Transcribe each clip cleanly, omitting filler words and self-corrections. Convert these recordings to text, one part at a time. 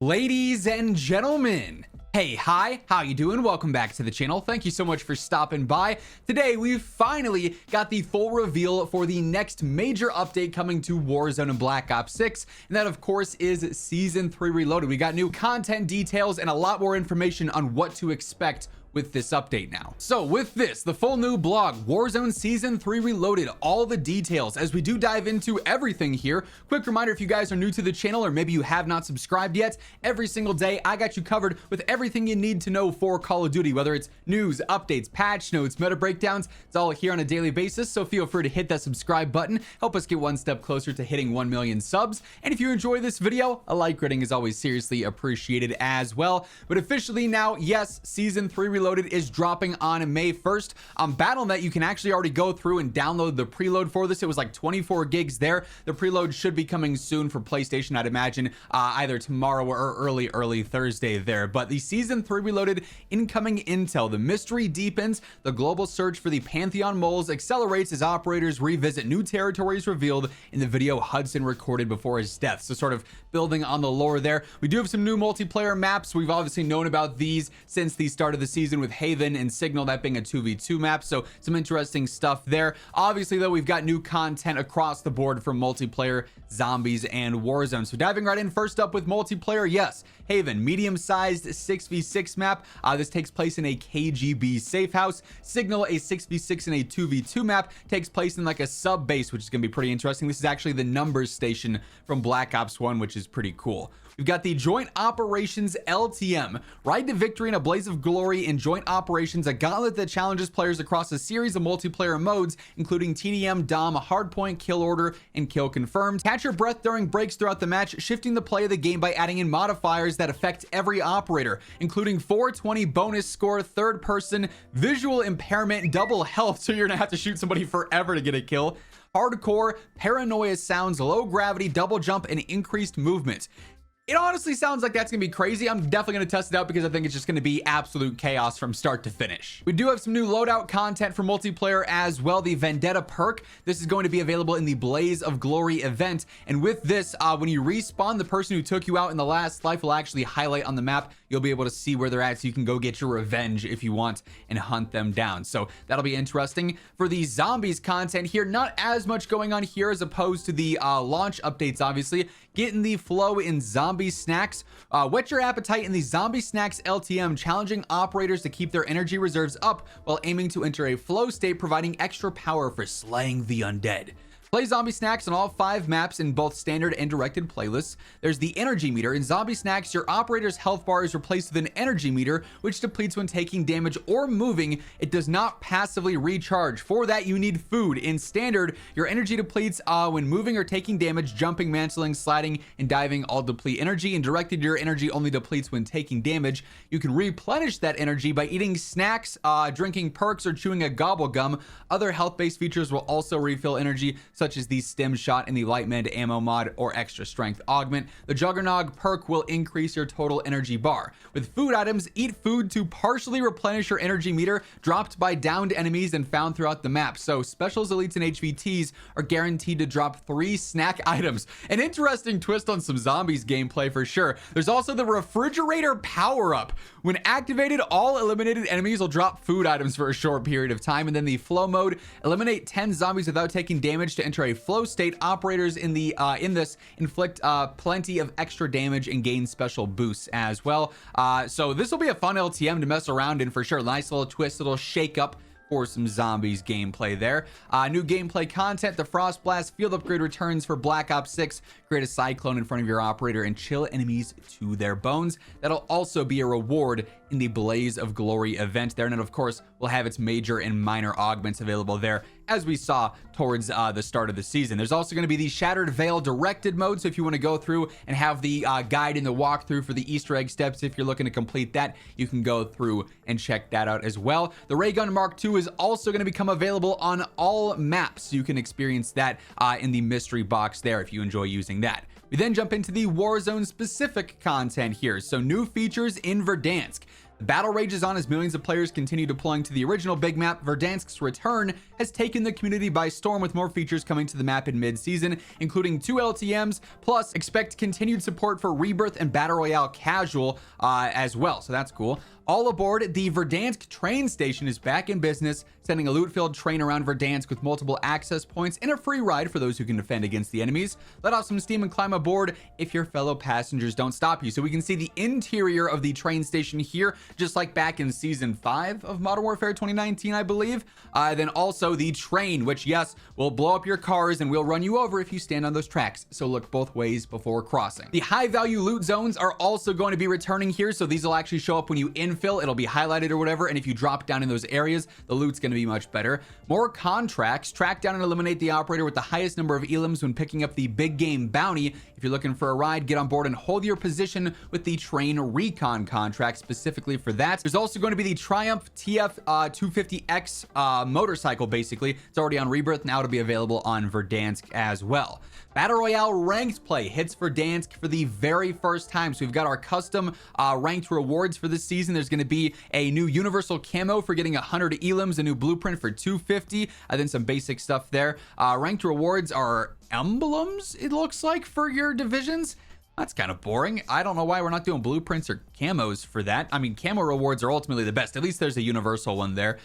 Ladies and gentlemen, hi, how you doing? Welcome back to the channel. Thank you so much for stopping by. Today, we've finally got the full reveal for the next major update coming to Warzone and Black Ops 6, and that, of course, is Season 3 Reloaded. We got new content details and a lot more information on what to expect with this update now. So with this, the full new blog, Warzone Season 3 Reloaded, all the details as we do dive into everything here. Quick reminder, if you guys are new to the channel or maybe you have not subscribed yet, every single day I got you covered with everything you need to know for Call of Duty, whether it's news, updates, patch notes, meta breakdowns. It's all here on a daily basis, so feel free to hit that subscribe button. Help us get one step closer to hitting 1 million subs. And if you enjoy this video, a like rating is always seriously appreciated as well. But officially now, yes, Season 3 Reloaded is dropping on May 1st. On Battle.net, you can actually already go through and download the preload for this. It was like 24 gigs there. The preload should be coming soon for PlayStation, I'd imagine either tomorrow or early Thursday there. But the Season 3 Reloaded incoming intel, the mystery deepens, the global search for the Pantheon moles accelerates as operators revisit new territories revealed in the video Hudson recorded before his death. So sort of building on the lore there. We do have some new multiplayer maps. We've obviously known about these since the start of the season, with Haven and Signal, that being a 2v2 map. So some interesting stuff there. Obviously though, we've got new content across the board for multiplayer, zombies, and Warzone. So diving right in, first up with multiplayer, yes, Haven, medium-sized 6v6 map. This takes place in a KGB safe house. Signal, a 6v6 and a 2v2 map, takes place in like a sub base, which is going to be pretty interesting. This is actually the numbers station from Black Ops 1, which is pretty cool. We've got the Joint Operations LTM, Ride to Victory in a Blaze of Glory in Joint Operations, a gauntlet that challenges players across a series of multiplayer modes, including TDM, Dom, Hardpoint, Kill Order, and Kill Confirmed. Catch your breath during breaks throughout the match, shifting the play of the game by adding in modifiers that affect every operator, including 420 bonus score, third person, visual impairment, double health, so you're gonna have to shoot somebody forever to get a kill, hardcore, paranoia sounds, low gravity, double jump, and increased movement. It honestly sounds like that's gonna be crazy. I'm definitely gonna test it out because I think it's just gonna be absolute chaos from start to finish. We do have some new loadout content for multiplayer as well. The Vendetta perk, this is going to be available in the Blaze of Glory event, and with this, when you respawn, the person who took you out in the last life will actually highlight on the map. You'll be able to see where they're at, so you can go get your revenge if you want and hunt them down. So that'll be interesting. For the zombies content here, not as much going on here as opposed to the launch updates, obviously. Getting the flow in zombie snacks. Whet your appetite in the zombie snacks LTM, challenging operators to keep their energy reserves up while aiming to enter a flow state, providing extra power for slaying the undead. Play zombie snacks on all 5 maps in both standard and directed playlists. There's the energy meter. In zombie snacks, your operator's health bar is replaced with an energy meter, which depletes when taking damage or moving. It does not passively recharge. For that, you need food. In standard, your energy depletes when moving or taking damage. Jumping, mantling, sliding, and diving all deplete energy. In directed, your energy only depletes when taking damage. You can replenish that energy by eating snacks, drinking perks, or chewing a gobble gum. Other health-based features will also refill energy, such as the stim shot and the light med ammo mod or extra strength augment. The Juggernog perk will increase your total energy bar. With food items, eat food to partially replenish your energy meter dropped by downed enemies and found throughout the map. So specials, elites, and HVTs are guaranteed to drop 3 snack items. An interesting twist on some zombies gameplay for sure. There's also the refrigerator power up. When activated, all eliminated enemies will drop food items for a short period of time. And then the flow mode, eliminate 10 zombies without taking damage to enter a flow state. Operators in this inflict plenty of extra damage and gain special boosts as well. So this will be a fun LTM to mess around in for sure. Nice little twist, little shake up for some zombies gameplay there. New gameplay content, the Frost Blast field upgrade returns for Black Ops 6. Create a cyclone in front of your operator and chill enemies to their bones. That'll also be a reward in the Blaze of Glory event there. And then of course, we'll have its major and minor augments available there, as we saw towards the start of the season. There's also going to be the Shattered Veil directed mode. So if you want to go through and have the guide in the walkthrough for the Easter egg steps, if you're looking to complete that, you can go through and check that out as well. The Ray Gun Mark II is also going to become available on all maps. So you can experience that in the mystery box there if you enjoy using that. We then jump into the Warzone specific content here. So new features in Verdansk. The battle rages on as millions of players continue deploying to the original big map. Verdansk's return has taken the community by storm, with more features coming to the map in mid-season, including 2 LTMs, plus expect continued support for Rebirth and Battle Royale Casual as well, so that's cool. All aboard, the Verdansk train station is back in business, sending a loot-filled train around Verdansk with multiple access points and a free ride for those who can defend against the enemies. Let off some steam and climb aboard if your fellow passengers don't stop you. So we can see the interior of the train station here, just like back in Season 5 of Modern Warfare 2019, I believe. Then also the train, which, yes, will blow up your cars and will run you over if you stand on those tracks. So look both ways before crossing. The high-value loot zones are also going to be returning here, so these will actually show up when you infill. It'll be highlighted or whatever, and if you drop down in those areas, the loot's going to be much better. More contracts. Track down and eliminate the operator with the highest number of elims when picking up the big game bounty. If you're looking for a ride, get on board and hold your position with the train recon contract specifically for that. There's also going to be the Triumph TF 250X motorcycle. Basically, it's already on Rebirth, now it'll be available on Verdansk as well. Battle Royale ranked play hits Verdansk for the very first time. So we've got our custom ranked rewards for this season. There's going to be a new universal camo for getting 100 elims, a new blueprint for 250, and then some basic stuff there. Ranked rewards are emblems, it looks like, for your divisions. That's kind of boring. I don't know why we're not doing blueprints or camos for that. I mean, camo rewards are ultimately the best. At least there's a universal one there.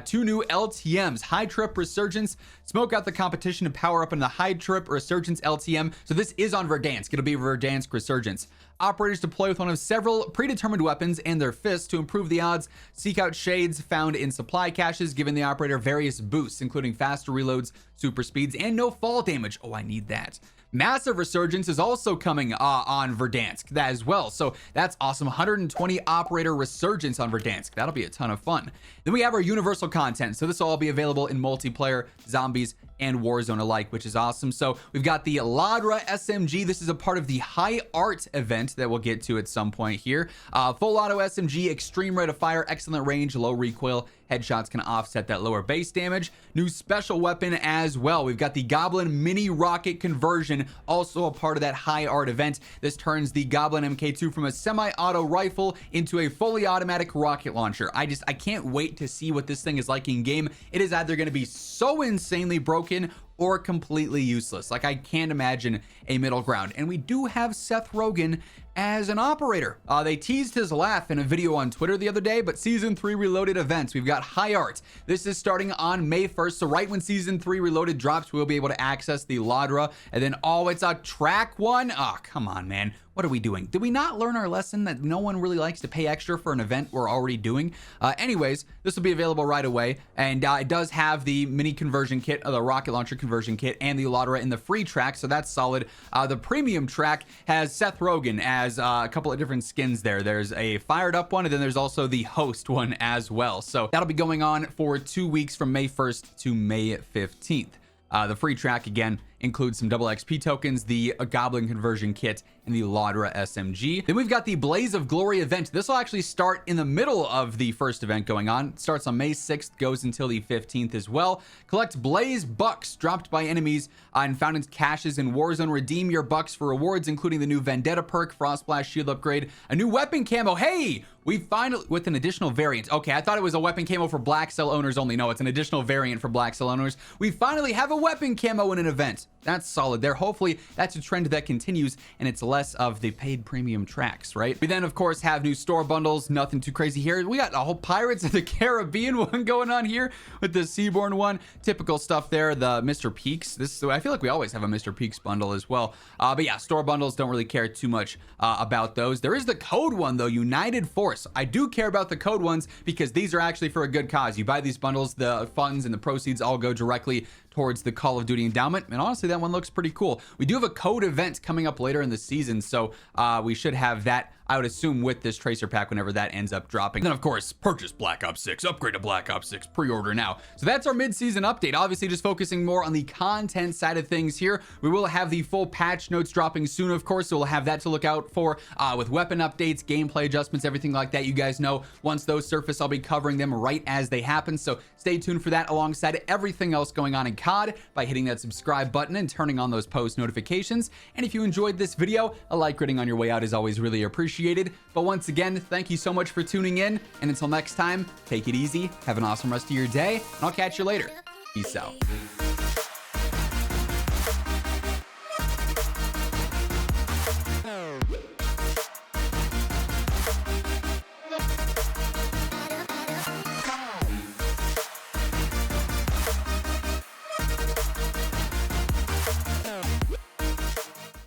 2 new LTMs, High Trip Resurgence. Smoke out the competition to power up in the High Trip Resurgence LTM. So this is on Verdansk. It'll be Verdansk Resurgence. Operators deploy with one of several predetermined weapons and their fists to improve the odds. Seek out shades found in supply caches, giving the operator various boosts, including faster reloads, super speeds, and no fall damage. Oh, I need that. Massive Resurgence is also coming on Verdansk as well, so that's awesome. 120 operator Resurgence on Verdansk. That'll be a ton of fun. Then we have our universal content, so this will all be available in multiplayer, zombies, and Warzone alike, which is awesome. So we've got the Ladra SMG. This is a part of the High Art event that we'll get to at some point here. Full auto SMG, extreme rate of fire, excellent range, low recoil. Headshots can offset that lower base damage. New special weapon as well. We've got the Goblin mini rocket conversion, also a part of that High Art event. This turns the Goblin MK2 from a semi-auto rifle into a fully automatic rocket launcher. I can't wait to see what this thing is like in game. It is either going to be so insanely broken or completely useless. Like, I can't imagine a middle ground. And we do have Seth Rogen as an operator. They teased his laugh in a video on Twitter the other day, but Season 3 Reloaded events. We've got High Art. This is starting on May 1st. So right when Season 3 Reloaded drops, we'll be able to access the Ladra. And then, oh, it's a track one? Oh, come on, man. What are we doing? Did we not learn our lesson that no one really likes to pay extra for an event we're already doing? Anyways, this will be available right away. And it does have the mini conversion kit, the rocket launcher conversion kit, and the Ladra in the free track. So that's solid. The premium track has Seth Rogen as a couple of different skins there. There's a fired up one, and then there's also the host one as well. So that'll be going on for 2 weeks from May 1st to May 15th. The free track, again, includes some double XP tokens, the Goblin conversion kit, and the Ladra SMG. Then we've got the Blaze of Glory event. This will actually start in the middle of the first event going on. It starts on May 6th, goes until the 15th as well. Collect Blaze bucks dropped by enemies and found in caches in Warzone. Redeem your bucks for rewards, including the new Vendetta perk, Frost Blast shield upgrade, a new weapon camo. Hey! We finally, with an additional variant. Okay, I thought it was a weapon camo for Black Cell owners only. No, it's an additional variant for Black Cell owners. We finally have a weapon camo in an event. That's solid there. Hopefully that's a trend that continues and it's less of the paid premium tracks, right? We then, of course, have new store bundles. Nothing too crazy here. We got a whole Pirates of the Caribbean one going on here with the Seaborn one. Typical stuff there. The Mr. Peaks. I feel like we always have a Mr. Peaks bundle as well. But yeah, store bundles, don't really care too much about those. There is the code one though, United Force. I do care about the code ones because these are actually for a good cause. You buy these bundles, the funds and the proceeds all go directly towards the Call of Duty endowment, and honestly that one looks pretty cool. We do have a code event coming up later in the season, so we should have that, I would assume, with this tracer pack whenever that ends up dropping. Then of course, purchase Black Ops 6, upgrade to Black Ops 6, pre-order now. So that's our mid-season update. Obviously just focusing more on the content side of things here. We will have the full patch notes dropping soon, of course, so we'll have that to look out for with weapon updates, gameplay adjustments, everything like that. You guys know once those surface, I'll be covering them right as they happen, so stay tuned for that alongside everything else going on in COD by hitting that subscribe button and turning on those post notifications. And if you enjoyed this video, a like rating on your way out is always really appreciated. appreciated. But once again, thank you so much for tuning in. And until next time, take it easy. Have an awesome rest of your day. And I'll catch you later. Peace out.